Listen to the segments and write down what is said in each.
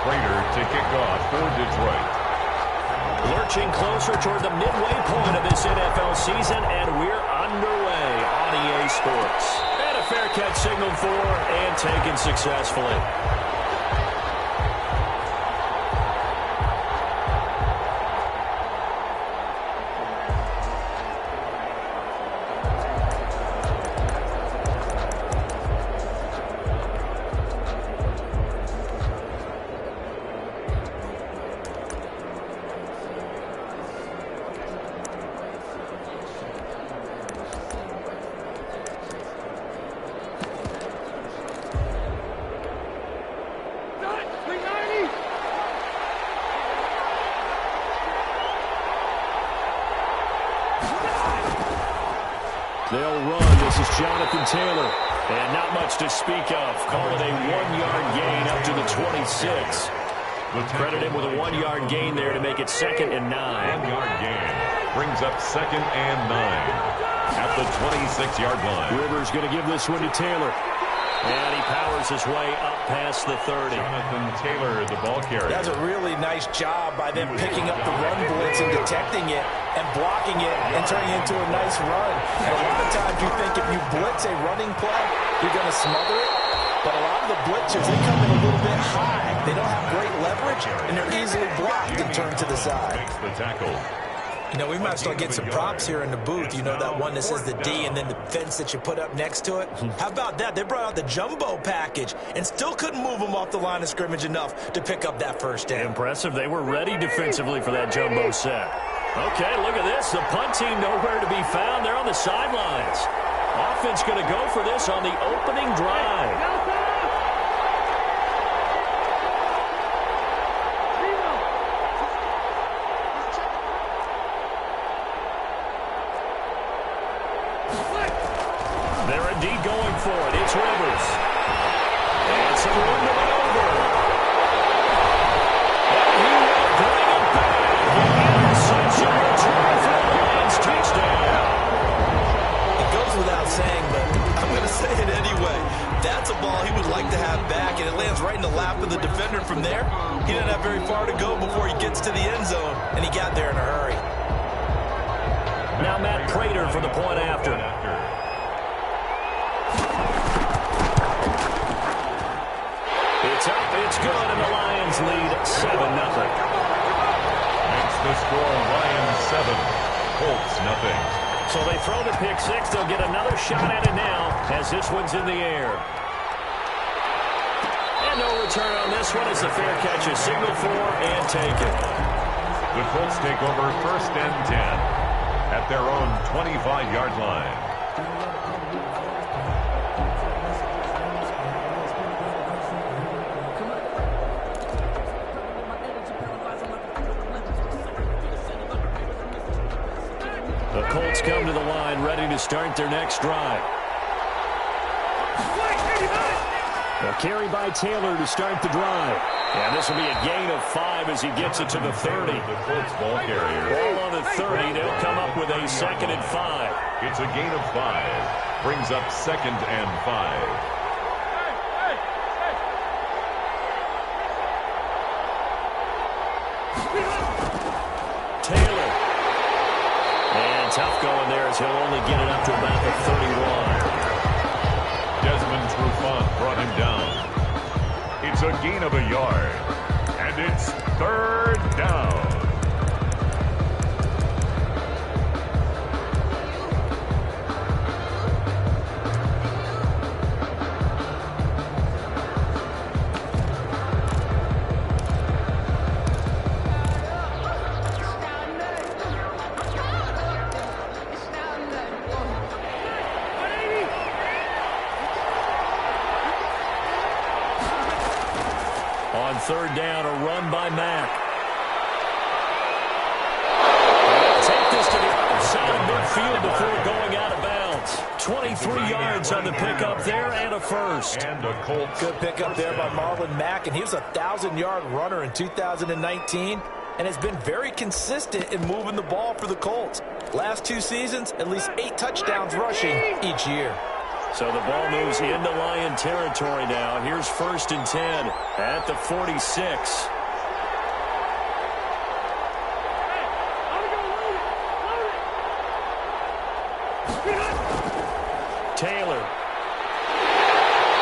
Prater to kick off for Detroit. Lurching closer toward the midway point of this NFL season, and we're underway on EA Sports. And a fair catch signaled for and taken successfully. They'll run. This is Jonathan Taylor. And not much to speak of. Call it a 1-yard gain up to the 26. Credit him with a 1-yard gain there to make it 2nd and 9. 1-yard gain brings up 2nd and 9 at the 26-yard line. Rivers going to give this one to Taylor. And he powers his way up past the 30. Jonathan Taylor, the ball carrier. That's a really nice job by them picking up the run blitz and detecting it and blocking it and turning it into a nice run. And a lot of times you think if you blitz a running play, you're going to smother it. But a lot of the blitzers, they come in a little bit high. They don't have great leverage, and they're easily blocked and turned to the side. Makes the tackle. You know, we might start getting some props here in the booth. You know, that one that says the D and then the fence that you put up next to it. How about that? They brought out the jumbo package and still couldn't move them off the line of scrimmage enough to pick up that first down. Impressive. They were ready defensively for that jumbo set. Okay, look at this. The punt team nowhere to be found. They're on the sidelines. Offense going to go for this on the opening drive. They're indeed going for it. It's Rivers. And some room to maneuver. And he will bring it back. Interception return for the Lions. Touchdown. It goes without saying, but I'm going to say it anyway. That's a ball he would like to have back, and it lands right in the lap of the defender from there. He didn't have very far to go before he gets to the end zone, and he got there in a hurry. Now Matt Prater for the point after. It's up, it's good, and the Lions lead 7-0. Makes the score Lions 7, Colts nothing. So they throw the pick six. They'll get another shot at it now as this one's in the air. And no return on this one as the fair catch is signaled for and taken. The Colts take over 1st and 10 at their own 25-yard line. The Colts come to the line ready to start their next drive. A carry by Taylor to start the drive. And this will be a gain of 5 as he gets it to the 30. The Colts ball carrier. Ball on the 30. They'll come up with a 2nd and 5. It's a gain of 5. Brings up 2nd and 5. Taylor. And tough going there as he'll only get it up to about the 31. Desmond Trufant brought him down. It's a gain of a yard. And it's 3rd down. On 3rd down, a run by Mack. Take this to the outside of midfield before going out of bounds. 23 yards on the pickup there and a first. And a Colts. Good pickup there by Marlon Mack, and he was a 1,000-yard runner in 2019 and has been very consistent in moving the ball for the Colts. Last 2 seasons, at least 8 touchdowns rushing each year. So the ball moves into Lion territory now. Here's 1st and 10 at the 46. Taylor.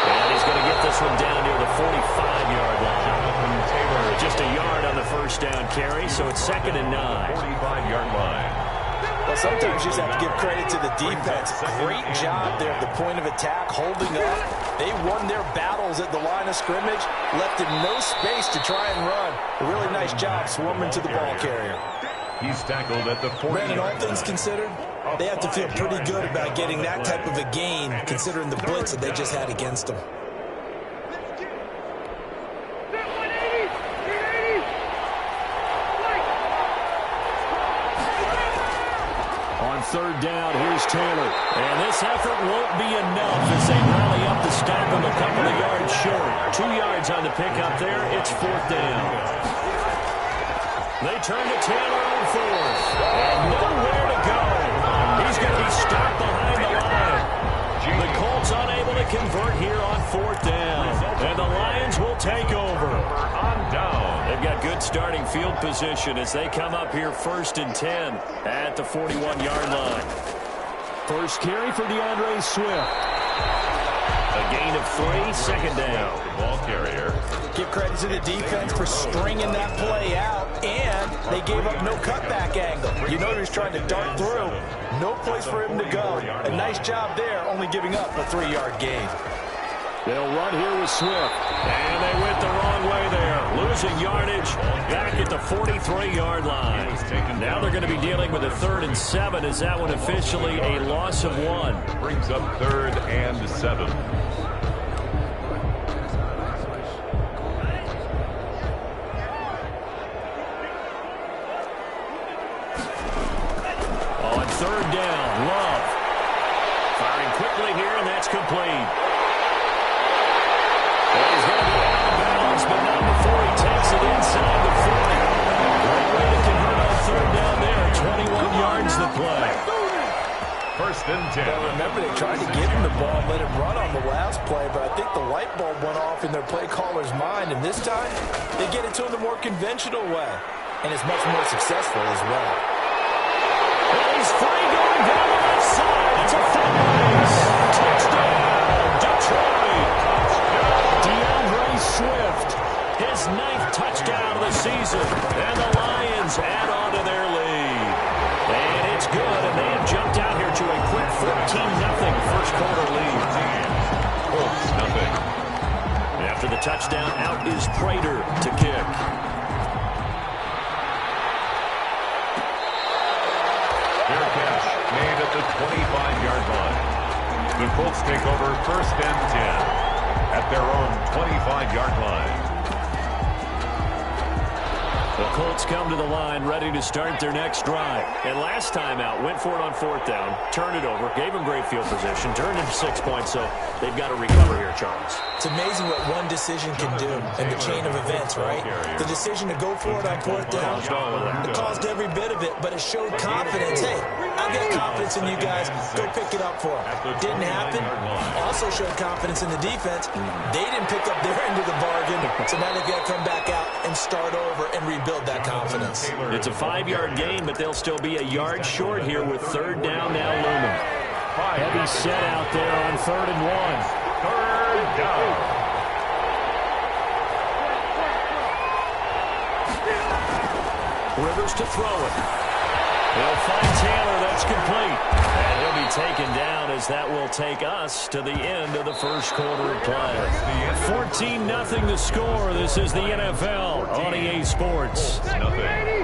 And he's going to get this one down near the 45-yard line. Taylor just a yard on the first down carry, so it's 2nd and 9. 45-yard line. Well, sometimes you just have to give credit to the defense. Great job there at the point of attack, holding up. They won their battles at the line of scrimmage, left him no space to try and run. A really nice job swarming to the ball carrier. He's tackled at the 40. Brandon, all things considered, they have to feel pretty good about getting that type of a gain, considering the blitz that they just had against them. On 3rd down, here's Taylor. And this effort won't be enough as they rally up to stop him a couple of yards short. 2 yards on the pickup there. It's 4th down. They turn to Taylor on 4th. And nowhere to go. He's going to be stopped behind the line. The Colts unable to convert here on 4th down. And the Lions will take over. On down. They've got good starting field position as they come up here 1st and 10 at the 41-yard line. First carry for DeAndre Swift. A gain of 3, 2nd down. Ball carrier. Give credit to the defense for stringing that play out, and they gave up no cutback angle. You know he was trying to dart through. No place for him to go. A nice job there, only giving up a 3-yard gain. They'll run here with Swift. And they went the wrong way there. Losing yardage back at the 43-yard line. Now they're going to be dealing with a 3rd and 7 as that one officially a loss of 1. Brings up 3rd and 7. On 3rd down, Love. Firing quickly here, and that's complete. He's going to be out of bounds, but not before he takes it inside the 40. Great way to convert on 3rd down there. 21 yards the play. 1st and 10. Well, remember, they tried to give him the ball and let him run on the last play, but I think the light bulb went off in their play caller's mind, and this time they get it to him the more conventional way, and it's much more successful as well. And he's free going down the left side. It's a full race. Touchdown, Detroit. DeAndre Swift, his 9th touchdown of the season, and the Lions add on to their lead. And it's good, and they have jumped out here to a quick 14-0 first quarter lead. Colts, nothing. After the touchdown, out is Prater to kick. Fair catch made at the 25-yard line. The Colts take over 1st and 10. At their own 25-yard line. The Colts come to the line ready to start their next drive. And last time out, went for it on 4th down, turned it over, gave them great field position, turned into 6 points, so they've got to recover here, Charles. It's amazing what one decision can do in the chain of events, right? The decision to go for it on 4th down, it caused every bit of it, but it showed confidence. Hey, I've got confidence in you guys. Go pick it up for them. Didn't happen. Also showed confidence in the defense. They didn't pick up their end of the bargain, so now they've got to come back out and start over and rebuild that confidence. It's a 5-yard gain, but they'll still be a yard short here with 3rd down now looming. Heavy set out there on 3rd and 1. 3rd down. Rivers to throw it. He'll find Taylor. That's complete. And he'll be taken down as that will take us to the end of the first quarter of play. 14-0 the score. This is the NFL on EA Sports. Nothing.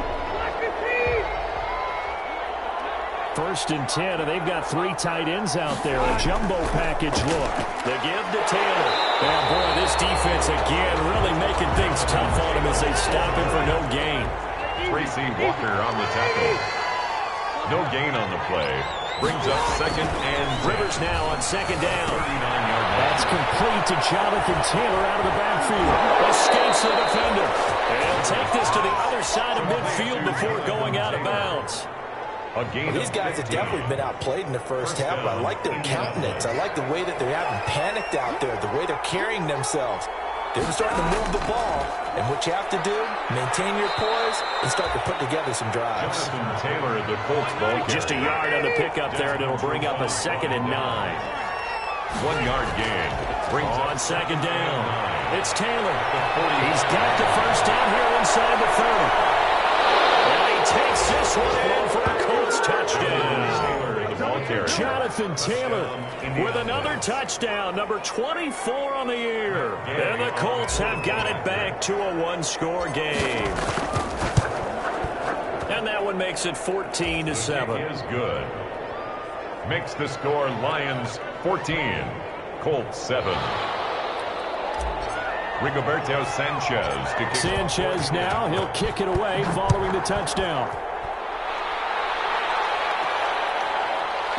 1st and 10, and they've got 3 tight ends out there. A jumbo package look. The give to Taylor. And boy, this defense again really making things tough on him as they stop him for no gain. Tracy Walker on the tackle. No gain on the play. Brings up 2nd and 10. Rivers now on 2nd down. 39-yard line. That's complete to Jonathan Taylor out of the backfield. Escapes the defender. And he'll take this to the other side of midfield before going out of bounds. A gain Well, these of guys have 15. definitely been outplayed in the first half, but I like their countenance. I like the way that they haven't panicked out there, the way they're carrying themselves. They're starting to move the ball, and what you have to do, maintain your poise and start to put together some drives. Jonathan Taylor, the Colts ball carrier. Just a yard on the pickup there, and it'll bring up a 2nd and 9. 1 yard gain. Brings On up 2nd down, it's Taylor. He's got the first down here inside the 30. And he takes this one in for a Colts touchdown. Taylor, the ball carrier. Jonathan Taylor with another touchdown, number 24 on the year. And the Colts have got it back to a 1-score game. And that one makes it 14-7. Kick is good. Makes the score Lions 14, Colts 7. Rigoberto Sanchez to kick. Sanchez now, he'll kick it away following the touchdown.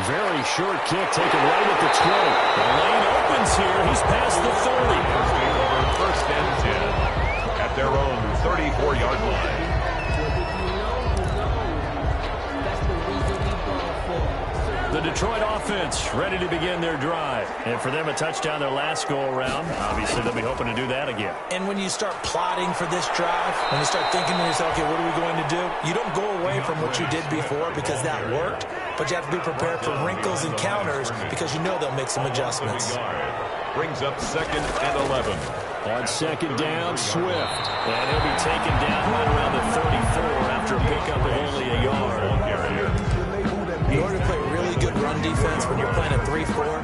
Very short kick taken right at the 20. The lane opens here. He's past the 30. First and 10 at their own 34-yard line. The Detroit offense ready to begin their drive. And for them, a touchdown their last go-around. Obviously, they'll be hoping to do that again. And when you start plotting for this drive, when you start thinking to yourself, okay, what are we going to do? You don't go away from what you did before because that worked, but you have to be prepared for wrinkles and counters because you know they'll make some adjustments. Brings up 2nd and 11. On 2nd down, Swift. And he'll be taken down right around the 34 after a pickup of only a yard. In order to play really good run defense when you're playing a 3-4,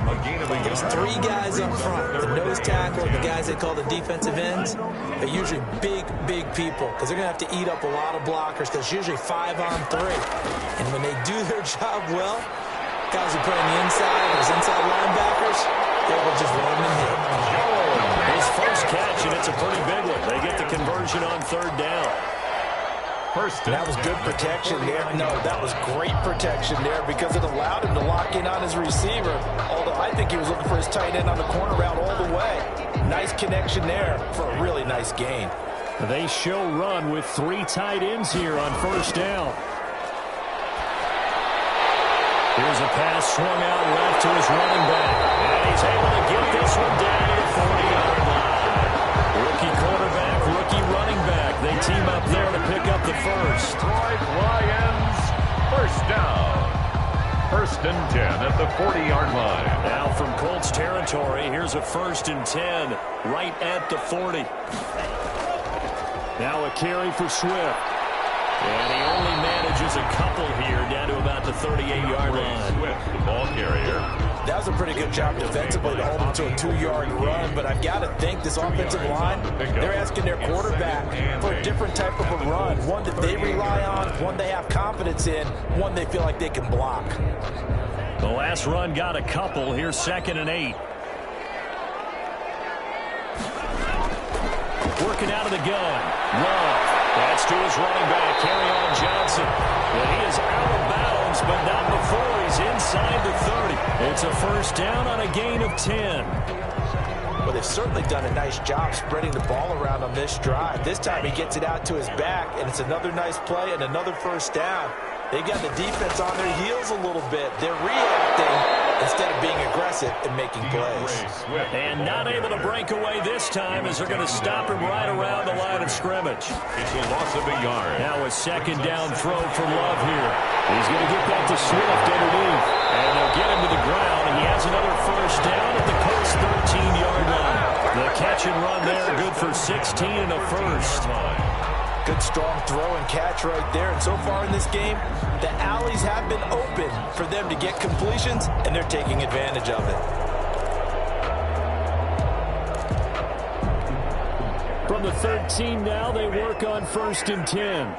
there's 3 guys up front. The nose tackle, the guys they call the defensive ends, they're usually big people because they're going to have to eat up a lot of blockers because it's usually 5-on-3. And when they do their job well, guys who play on the inside, those inside linebackers, they will just run and hit. His first catch, and it's a pretty big one. They get the conversion on 3rd down. And that was good protection there. No, that was great protection there because it allowed him to lock in on his receiver. Although I think he was looking for his tight end on the corner route all the way. Nice connection there for a really nice gain. They show run with 3 tight ends here on 1st down. Here's a pass swung out left to his running back. And he's able to get this one down to the 40-yard line. Rookie quarterback, rookie running back. They team up there to pick up the first. Detroit Lions, first down. 1st and 10 at the 40-yard line. Now from Colts territory, here's a 1st and 10 right at the 40. Now a carry for Swift. And he only manages a couple here down to about the 38-yard line. Swift, the ball carrier. That was a pretty good job defensively to hold him to a 2-yard run, but I've got to think this offensive line, they're asking their quarterback for a different type of a run, one that they rely on, one they have confidence in, one they feel like they can block. The last run got a couple. Here's 2nd and 8. Working out of the gun. Love. That's to his running back, Kerryon Johnson. And he is out of bounds, but not before he's inside the 30. It's a 1st down on a gain of 10. Well, they've certainly done a nice job spreading the ball around on this drive. This time he gets it out to his back, and it's another nice play and another 1st down. They've got the defense on their heels a little bit. They're reacting instead of being aggressive and making plays. And not able to break away this time as they're going to stop him right around the line of scrimmage. It's a loss of a yard. Now a 2nd down throw for Love here. He's going to get that to Swift underneath. And they'll get him to the ground. And he has another 1st down at the Colts 13-yard line. The catch and run there, good for 16 and a 1st. Good strong throw and catch right there. And so far in this game, the alleys have been open for them to get completions, and they're taking advantage of it. From the 13 now, they work on 1st and 10.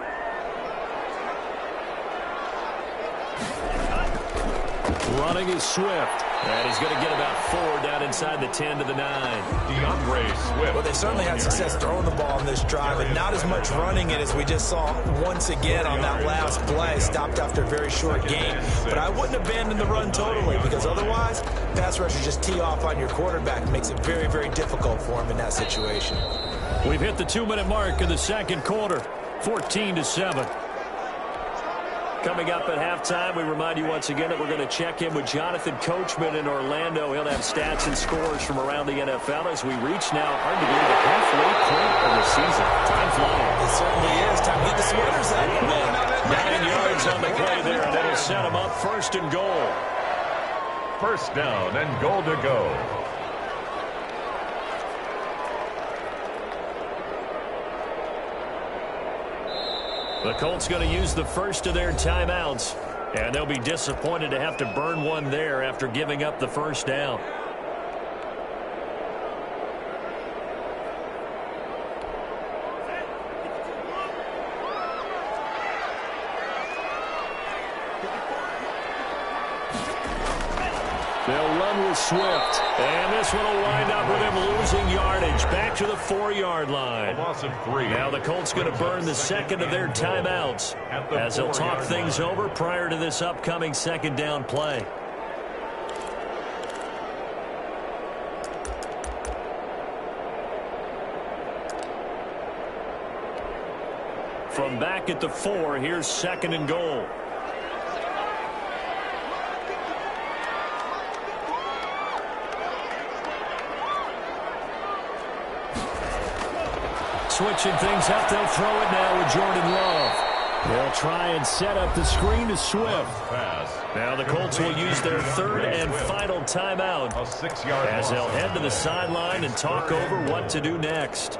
Running is Swift. And he's going to get about 4 down inside the 10 to the 9. DeAndre Swift. Well, they certainly had success throwing the ball on this drive, and not as much running it as we just saw once again on that last play. Stopped after a very short gain. But I wouldn't abandon the run totally, because otherwise, pass rushers just tee off on your quarterback. It makes it very, very difficult for him in that situation. We've hit the 2-minute mark of the 2nd quarter. 14-7. Coming up at halftime, we remind you once again that we're going to check in with Jonathan Coachman in Orlando. He'll have stats and scores from around the NFL as we reach now, hard to believe, the halfway point of the season. Time flying. It certainly is. Time to get the sweaters up. 9 yards on the play there, and it'll set him up first and goal. First down and goal to go. The Colts going to use the first of their timeouts, and they'll be disappointed to have to burn one there after giving up the first down. They'll run with Swift, and this one will wind up with him losing yardage back to the 4-yard line. A loss of 3. Now the Colts going to burn the second of their timeouts as they'll talk things over prior to this upcoming second down play. From back at the 4, here's second and goal. Switching things up, they'll throw it now with Jordan Love. They'll try and set up the screen to Swift. Now the Colts will use their third and final timeout as they'll head to the sideline and talk over what to do next.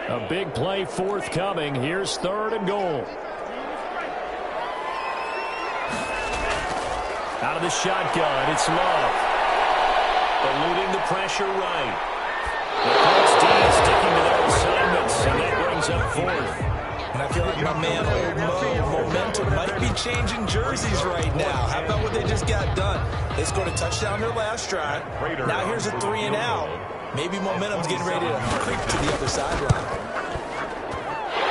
A big play forthcoming. Here's third and goal. Out of the shotgun, it's Love. Eluding the pressure right. The Colts D sticking to their assignments, and that brings up fourth. And I feel like my man, Old Mo, momentum might be changing jerseys right now. How about what they just got done? They scored a touchdown their last drive. Now here's a 3 and out. Maybe momentum's getting ready to creep to the other sideline.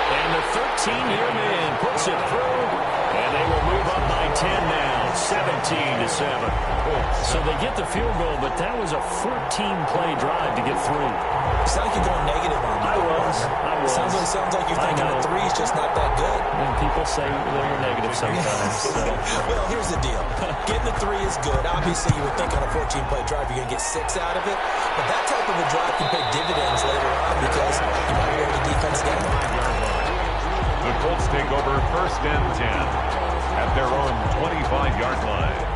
And the 13-year man puts it through, and they will move up by 10 now, 17-7. So they get the field goal, but that was a 14-play drive to get through. It sounds like you're going negative on me. I was. Sounds like you're thinking the 3's just not that good. And people say they're negative sometimes. So. Well, here's the deal. Getting the 3 is good. Obviously, you would think on a 14-play drive you're going to get 6 out of it. But that type of a drive can pay dividends later on because you might wear the defense down. The Colts take over first and 10 at their own 25-yard line.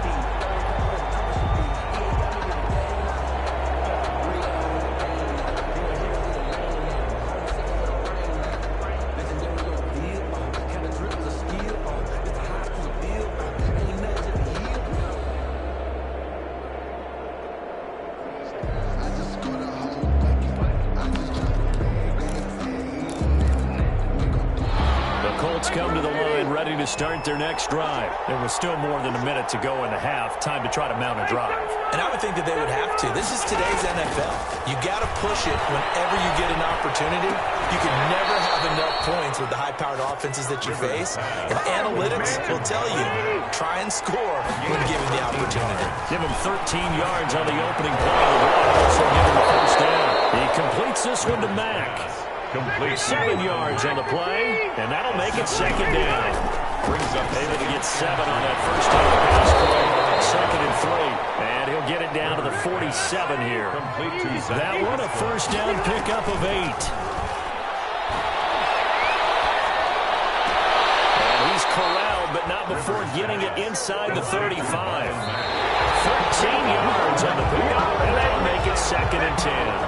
Come to the line, ready to start their next drive. There was still more than a minute to go in the half. Time to try to mount a drive. And I would think that they would have to. This is today's NFL. You got to push it whenever you get an opportunity. You can never have enough points with the high-powered offenses that you face. And analytics will tell you, try and score when given the opportunity. Give him 13 yards on the opening play. Also give him the first down. He completes this one to Mack. Complete. 7 yards on the play, and that'll make it second down. Brings up able to get 7 on that first time pass play. Second and 3, and he'll get it down to the 47 here. That one a first down pickup of 8. And he's corralled, but not before getting it inside the 35. 13 yards on the pickup, and that'll make it second and 10.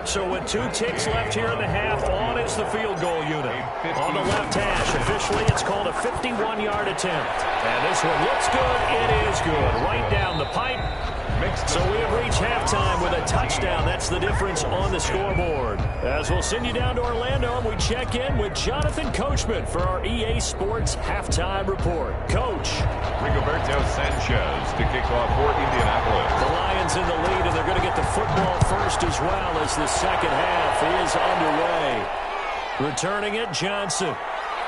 So with 2 ticks left here in the half, on is the field goal unit. On the left hash, officially it's called a 51-yard attempt. And this one looks good. It is good. Right down the pipe. So we have reached halftime with a touchdown. That's the difference on the scoreboard. As we'll send you down to Orlando, and we check in with Jonathan Coachman for our EA Sports Halftime Report. Coach. Rigoberto Sanchez to kick off for Indianapolis. The Lions in the lead, and they're going to get the football first as well as the second half is underway. Returning it, Johnson.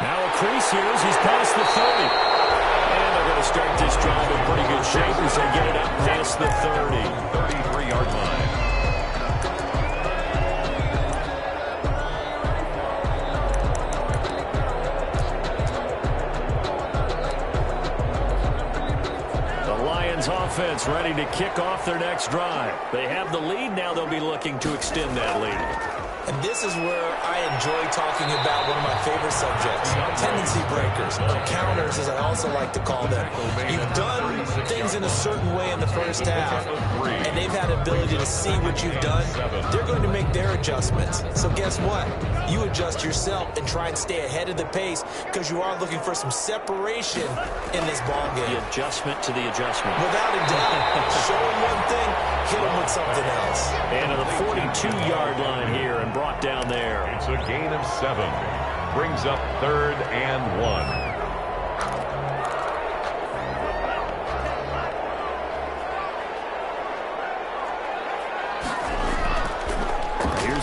Now a crease here as he's past the 30. And they're going to start this drive in pretty good shape as they get it up past the 30. 33-yard line. Offense ready to kick off their next drive. They have the lead. Now they'll be looking to extend that lead. And this is where I enjoy talking about one of my favorite subjects, tendency breakers, or counters, as I also like to call them. You've done things in a certain way in the first half, and they've had the ability to see what you've done. They're going to make their adjustments. So guess what? You adjust yourself and try and stay ahead of the pace because you are looking for some separation in this ball game. The adjustment to the adjustment. Without a doubt. Show them one thing, hit them with something else. And to the 42-yard line here and brought down there. It's a gain of 7. Brings up 3rd and 1.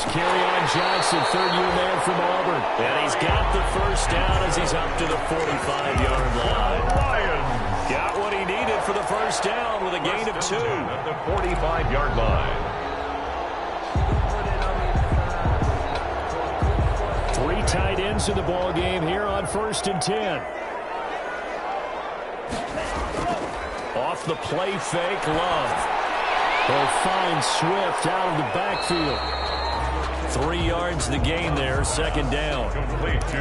Kerryon Johnson, third-year man from Auburn. And he's got the first down as he's up to the 45-yard line. Got what he needed for the first down with a gain of 2. At the 45-yard line. 3 tight ends in the ball game here on 1st and 10. Off the play fake, Love. They'll find Swift out of the backfield. 3 yards the gain there, 2nd down.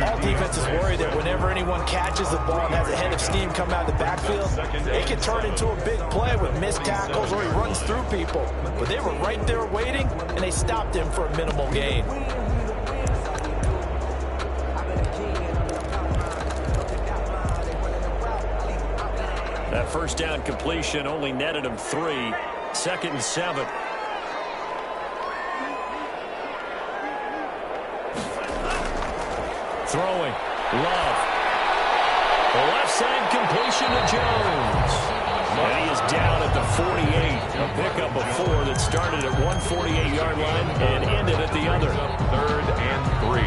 All defenses worry that whenever anyone catches the ball and has a head of steam come out of the backfield, it can turn into a big play with missed tackles or he runs through people. But they were right there waiting, and they stopped him for a minimal gain. That first down completion only netted him 3. 2nd and 7. Throwing. Love. The left side completion to Jones. And he is down at the 48. A pickup of 4 that started at 148-yard line and ended at the other. 3rd and 3.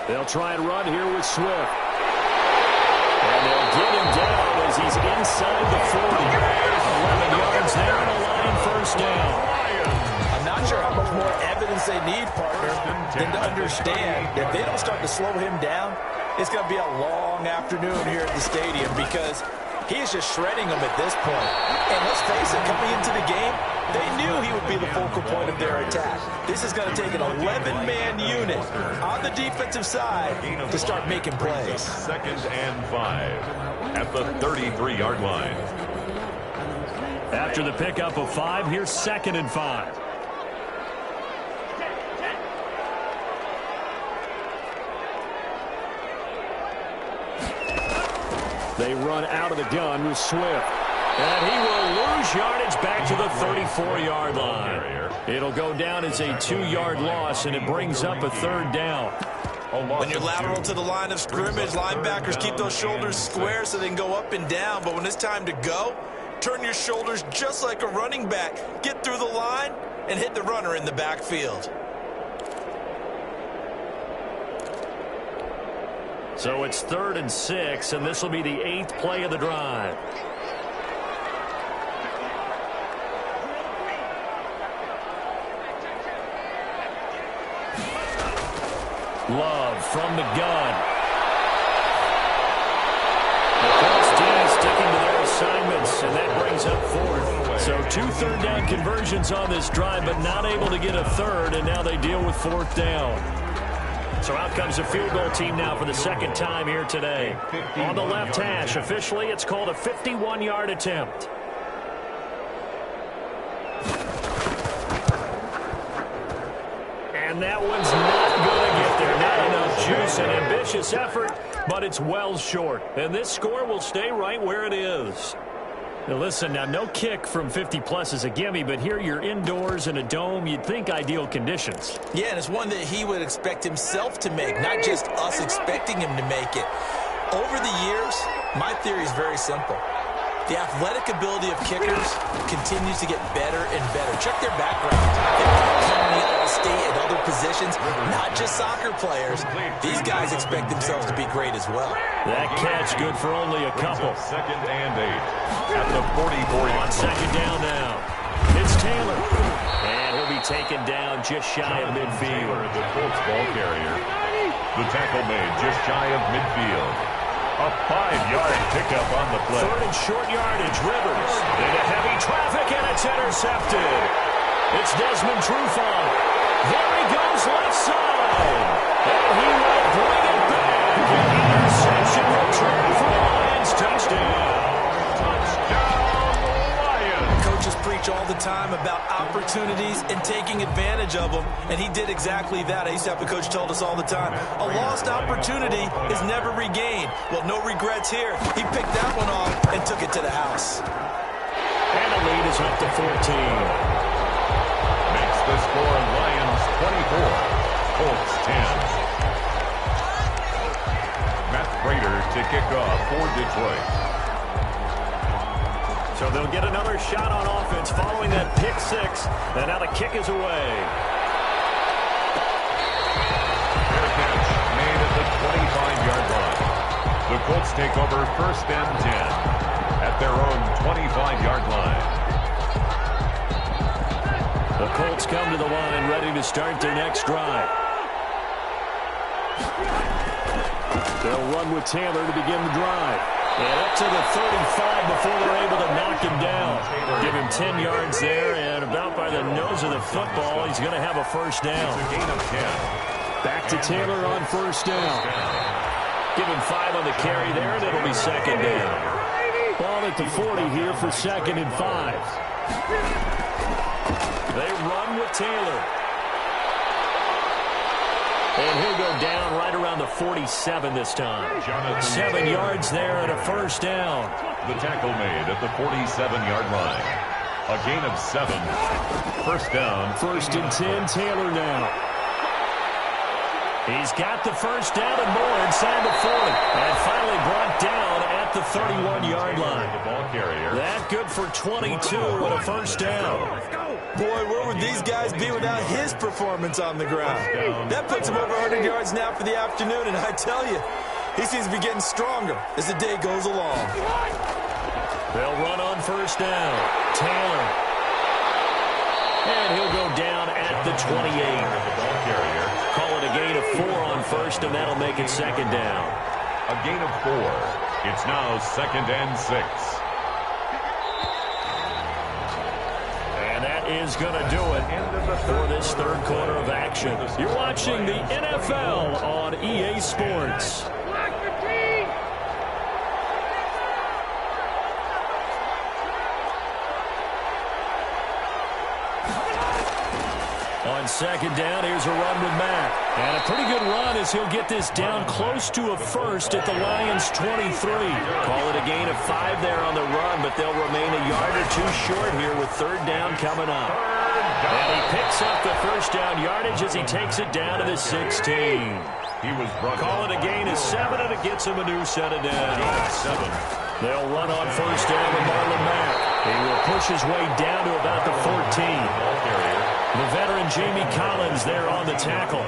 They'll try and run here with Swift. And they'll get him down as he's inside the 40. 11 yards there on the line, first down. I'm not sure how much more evidence they need, partner, than to understand that if they don't start to slow him down, it's going to be a long afternoon here at the stadium because he is just shredding them at this point. And let's face it, coming into the game, they knew he would be the focal point of their attack. This is going to take an 11-man unit on the defensive side to start making plays. 2nd and 5 at the 33-yard line. After the pickup of 5, here's 2nd and 5. They run out of the gun with Swift. And he will lose yardage back to the 34-yard line. It'll go down as a 2-yard loss, and it brings up a 3rd down. When you're lateral to the line of scrimmage, linebackers keep those shoulders square so they can go up and down. But when it's time to go, turn your shoulders just like a running back. Get through the line and hit the runner in the backfield. So it's 3rd and 6, and this will be the 8th play of the drive. Love from the gun. The Colts D sticking to their assignments, and that brings up 4th. So 2 third-down conversions on this drive, but not able to get a 3rd, and now they deal with 4th down. So out comes a field goal team now for the 2nd time here today. On the left hash, officially, it's called a 51-yard attempt. And that one's not going to get there. Not enough juice. An ambitious effort, but it's well short. And this score will stay right where it is. Now listen, now no kick from 50-plus is a gimme, but here you're indoors in a dome. You'd think ideal conditions. Yeah, and it's one that he would expect himself to make, not just us expecting him to make it. Over the years, my theory is very simple. The athletic ability of kickers continues to get better and better. Check their backgrounds. They're commonly all-state at other positions, not just soccer players. These guys expect themselves to be great as well. That catch good for only a couple. Second and 8 at the 44. On second down now. It's Taylor. And he'll be taken down just shy of midfield. The Colts ball carrier. The tackle made just shy of midfield. A 5-yard pickup on the play. Third and short yardage. Rivers into heavy traffic, and it's intercepted. It's Desmond Trufant. There he goes left side. And he will bring it back. Interception return for the Lions. Touchdown. Coaches preach all the time about opportunities and taking advantage of them, and he did exactly that. I used to have a coach told us all the time, a lost opportunity is never regained. Well, no regrets here. He picked that one off and took it to the house. And the lead is up to 14. Makes the score Lions 24, Colts 10. Matt Prater to kick off for Detroit. So they'll get another shot on offense following that pick six. And now the kick is away. Fair catch made at the 25-yard line. The Colts take over first and 10 at their own 25-yard line. The Colts come to the line ready to start their next drive. They'll run with Taylor to begin the drive. And up to the 35 before they're able to knock him down. Give him 10 yards there, and about by the nose of the football, he's going to have a first down. It's a gain of 10. Back to Taylor on first down. Give him 5 on the carry there, and it'll be second down. Ball at the 40 here for second and 5. They run with Taylor. And he'll go down right around the 47 this time. 7 yards there and a first down. The tackle made at the 47-yard line. A gain of 7. First down. First and 10, Taylor now. He's got the first down and more inside the 40. And finally brought down at the 31-yard line. The ball carrier. That good for 22 and a first down. Boy, where would these guys be without his performance on the ground? That puts him over 100 yards now for the afternoon, and I tell you, he seems to be getting stronger as the day goes along. They'll run on first down. Taylor. And he'll go down at the 28. The ball carrier. Call it a gain of 4 on first, and that'll make it second down. A gain of 4. It's now second and 6. And that is going to do it for this third quarter of action. You're watching the NFL on EA Sports. On second down, here's a run with Mack. And a pretty good run as he'll get this down close to a first at the Lions' 23. Call it a gain of 5 there on the run, but they'll remain a yard or 2 short here with third down coming up. And he picks up the first down yardage as he takes it down to the 16. He was brought Call it a gain of 7, and it gets him a new set of downs. 7. They'll run on first down with Marlon Mack. He will push his way down to about the 14. The veteran Jamie Collins there on the tackle.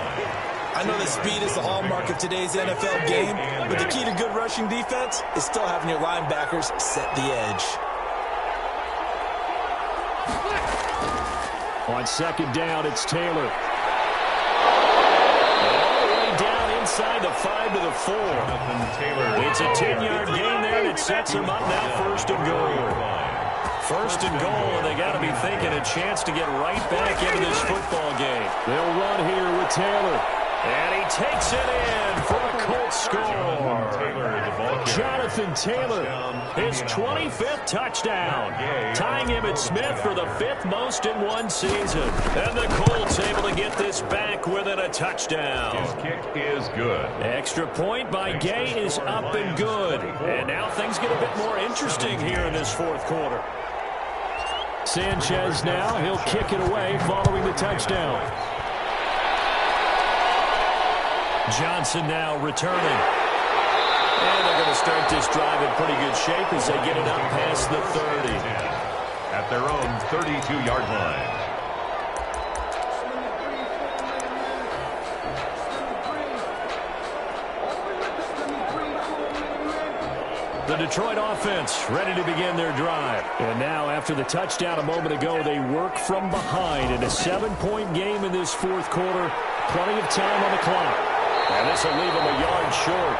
I know that speed is the hallmark of today's NFL game, but the key to good rushing defense is still having your linebackers set the edge. On second down, it's Taylor. All the way down inside the 5 to the 4. It's a 10-yard gain there, and it sets him up now first and goal. First and goal, and they got to be thinking a chance to get right back into this football game. They'll run here with Taylor. And he takes it in for a Colts score. Jonathan Taylor, his 25th touchdown, tying him at Smith for the 5th most in one season. And the Colts able to get this back within a touchdown. His kick is good. Extra point by Gay is up and good. And now things get a bit more interesting here in this fourth quarter. Sanchez now, he'll kick it away following the touchdown. Johnson now returning. And they're going to start this drive in pretty good shape as they get it up past the 30. At their own 32-yard line. The Detroit offense ready to begin their drive. And now, after the touchdown a moment ago, they work from behind in a 7-point game in this fourth quarter. Plenty of time on the clock. And this will leave them a yard short.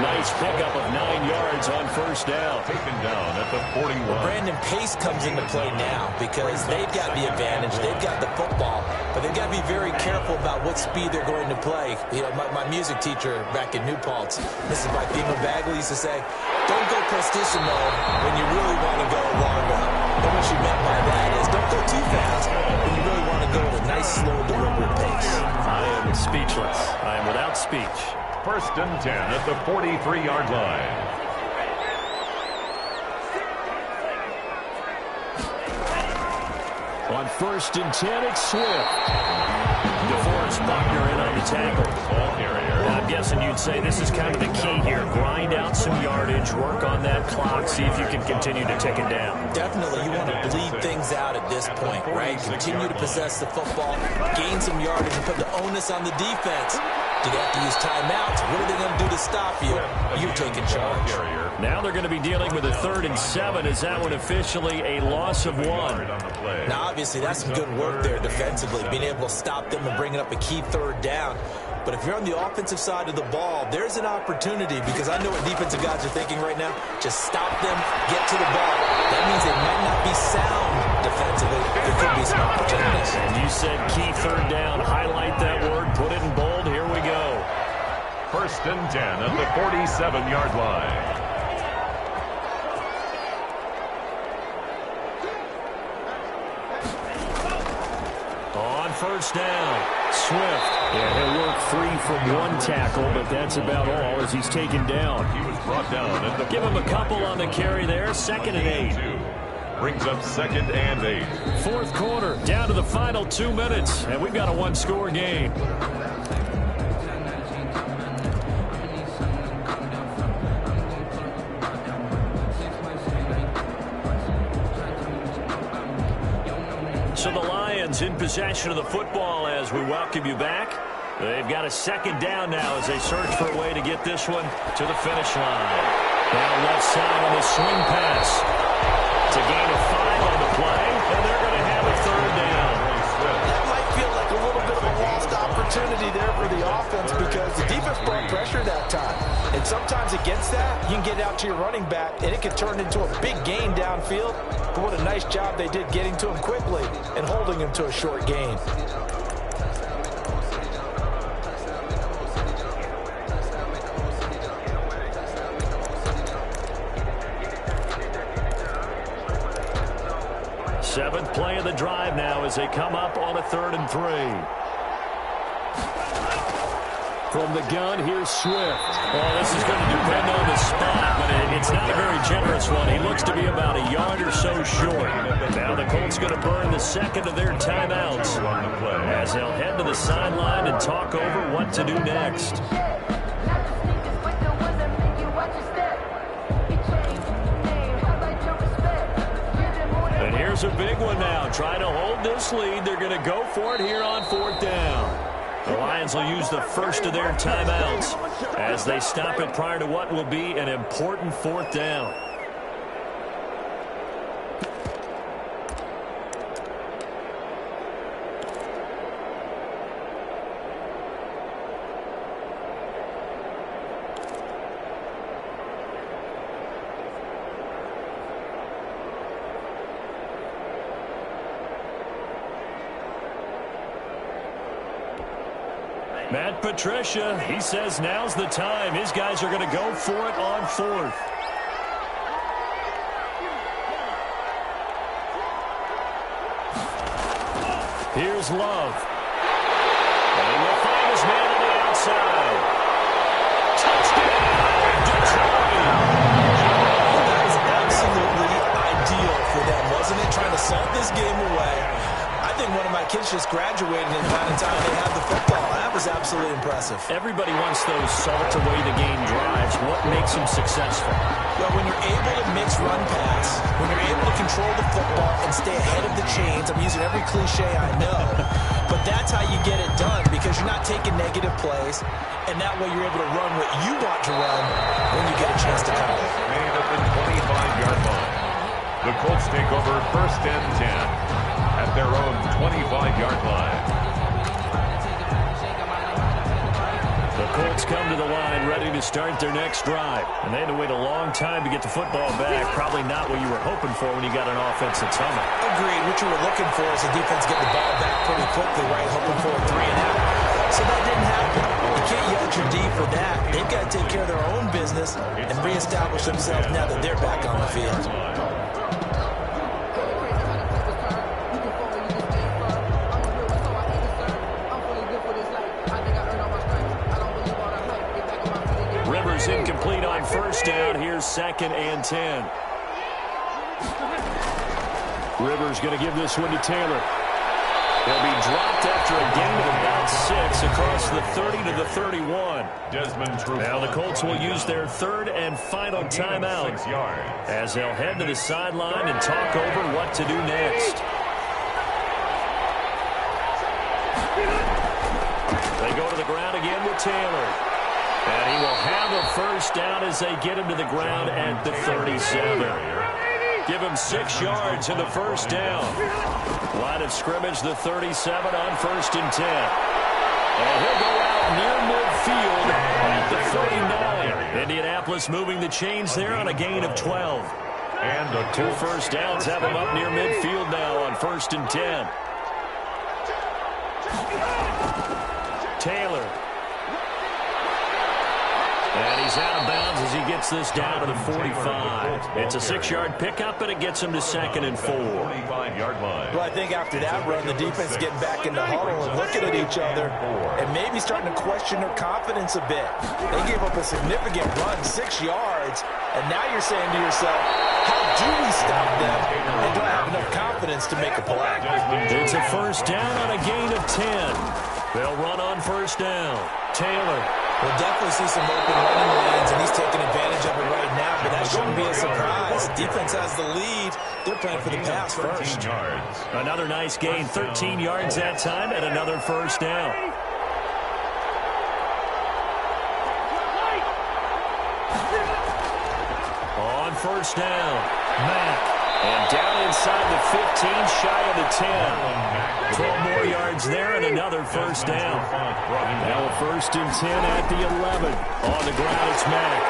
Nice pickup of 9 yards on first down. Taken down at the 41. Well, Brandon, pace comes into play now because they've got the advantage. They've got the football, but they've got to be very careful about what speed they're going to play. You know, my music teacher back in New Paltz, Mrs. Bifema Bagley, used to say, don't go prestissimo when you really want to go largo. And what she meant by that is don't go too fast when you really want to go at a nice, slow, deliberate pace. I am speechless. I am without speech. First and 10 at the 43-yard line. On first and 10, it's Swift. DeForest Buckner in on the tackle. Ball carrier. Now, I'm guessing you'd say this is kind of the key here. Grind out some yardage, work on that clock, see if you can continue to tick it down. Definitely, you want to bleed things out at this point, right? Continue to possess the football, gain some yardage, and put the onus on the defense. Do they have to use timeouts? What are they going to do to stop you? You're taking charge. Now they're going to be dealing with a 3rd and 7. Is that one officially a loss of 1? Now, obviously, that's some good work there defensively, being able to stop them and bringing up a key 3rd down. But if you're on the offensive side of the ball, there's an opportunity because I know what defensive guys are thinking right now. Just stop them, get to the ball. That means they might not be sound defensively. There could be some opportunities. And you said key 3rd down. Highlight that word. Put it in bold. Here we go. First and 10 at the 47-yard line. On first down, Swift. Yeah, he'll work free from 1 tackle, but that's about all as he's taken down. He was brought down at the Give him a couple on the carry there. 2nd and 8. Brings up 2nd and 8. Fourth quarter, down to the final 2 minutes, and we've got a 1-score game. So the Lions in possession of the football as we welcome you back. They've got a 2nd down now as they search for a way to get this one to the finish line. Down left side on the swing pass. It's a gain of 5 on the play, and they're going to have a 3rd down. That might feel like a little bit of a lost opportunity there for the offense because the defense brought pressure that time. And sometimes against that, you can get out to your running back, and it could turn into a big gain downfield. But what a nice job they did getting to him quickly and holding him to a short gain. Seventh play of the drive now as they come up on a 3rd and 3. From the gun, here's Swift. Oh, this is going to depend on the spot, but it's not a very generous one. He looks to be about a yard or so short. Now the Colts going to burn the 2nd of their timeouts as they'll head to the sideline and talk over what to do next. And here's a big one now. Trying to hold this lead. They're going to go for it here on 4th down. The Lions will use the first of their timeouts as they stop it prior to what will be an important 4th down. Matt Patricia, he says now's the time. His guys are going to go for it on 4th. Here's Love. And he will find his man on the outside. Touchdown, Detroit! That was absolutely ideal for them, wasn't it? Trying to salt this game away. I think think one of my kids just graduated in the amount of time they had the football. That was absolutely impressive. Everybody wants those salt-away-the-game drives. What makes them successful? Well, when you're able to mix run pass, when you're able to control the football and stay ahead of the chains, I'm using every cliche I know, but that's how you get it done because you're not taking negative plays, and that way you're able to run what you want to run when you get a chance to call it. Made at the 25-yard line. The Colts take over 1st and 10 at their own 25-yard line. The Colts come to the line ready to start their next drive. And they had to wait a long time to get the football back. Probably not what you were hoping for when you got an offense that's humming. Agreed. What you were looking for is the defense getting the ball back pretty quickly, right? Hoping for a 3-and-out. So that didn't happen. You can't yell at your D for that. They've got to take care of their own business and reestablish themselves now that they're back on the field. Incomplete on 1st down. Here's 2nd and 10. Rivers going to give this one to Taylor. They'll be dropped after a gain of about 6 across the 30 to the 31. Now the Colts will use their 3rd and final timeout as they'll head to the sideline and talk over what to do next. They go to the ground again with Taylor. And he will have a 1st down as they get him to the ground at the 37. Give him 6 yards in the 1st down. Line of scrimmage, the 37 on 1st and 10. And he'll go out near midfield at the 39. Indianapolis moving the chains there on a gain of 12. And the 2 first downs have him up near midfield now on 1st and 10. Taylor. And he's out of bounds as he gets this down to the 45. It's a 6-yard pickup, and it gets him to 2nd and 4. 25-yard line. Well, I think after that run, the defense getting back in the huddle and looking at each other and maybe starting to question their confidence a bit. They gave up a significant run, 6 yards, and now you're saying to yourself, how do we stop them? And do I have enough confidence to make a play? It's a 1st down on a gain of 10. They'll run on 1st down. Taylor. We'll definitely see some open running lanes, and he's taking advantage of it right now, but that shouldn't be a surprise. Defense has the lead. They're playing for the pass first. Yards. Another nice gain, 13 yards that time, and another 1st down. On 1st down, Mack. And down inside the 15, shy of the 10. 12 more yards there and another 1st down. Now a 1st and 10 at the 11. On the ground, it's Mack.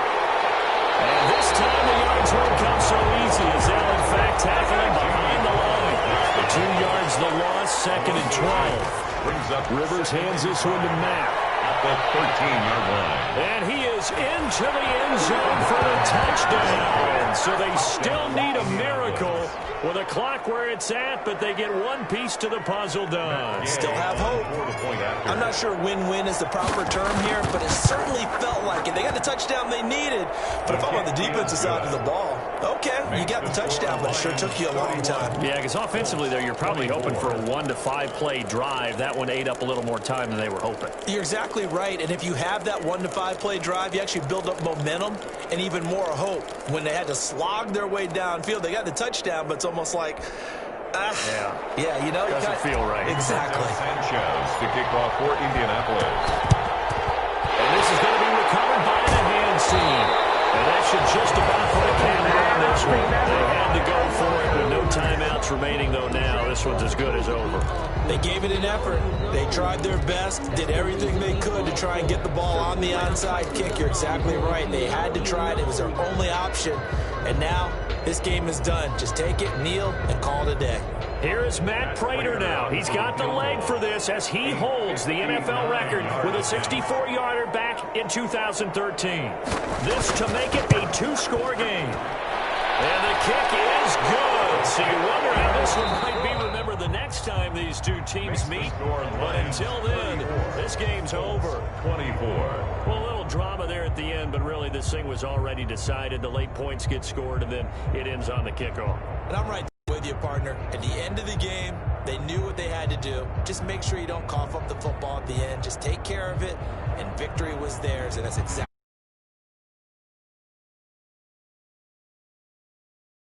And this time the yards won't come so easy as they'll in fact tackle him behind the line. The 2 yards the loss, 2nd and 12. Rivers hands this one to Mack. The 13-yard line. And he is into the end zone for the touchdown. So they still need a miracle with a clock where it's at, but they get one piece to the puzzle done. Still have hope. I'm not sure win-win is the proper term here, but it certainly felt like it. They got the touchdown they needed, but if I'm on the defensive side of the ball, okay, you got the touchdown, but it sure took you a long time. Yeah, because offensively there, you're probably hoping for a 1 to 5 play drive. That one ate up a little more time than they were hoping. You're exactly right, and if you have that 1 to 5 play drive, you actually build up momentum and even more hope. When they had to slog their way downfield, they got the touchdown, but it's almost like, yeah, you know, doesn't feel right. Exactly. Sanchez to kick off for Indianapolis. And this is going to be recovered by the hand seam. And that should just about put a cap on this one. They had to go for it with no timeouts remaining, though now. This one's as good as over. They gave it an effort. They tried their best, did everything they could to try and get the ball on the onside kick. You're exactly right. They had to try it. It was their only option. And now this game is done. Just take it, kneel, and call it a day. Here is Matt Prater now. He's got the leg for this as he holds the NFL record with a 64-yarder back in 2013. This to make it a 2-score game. And the kick is good. So you wonder how this one might be remembered the next time these two teams meet. But until then, this game's over. 24. Well, a little drama there at the end, but really this thing was already decided. The late points get scored, and then it ends on the kickoff. And I'm right with you, partner. At the end of the game, They knew what they had to do. Just make sure you don't cough up the football at the end. Just take care of it, and victory was theirs, and that's exactly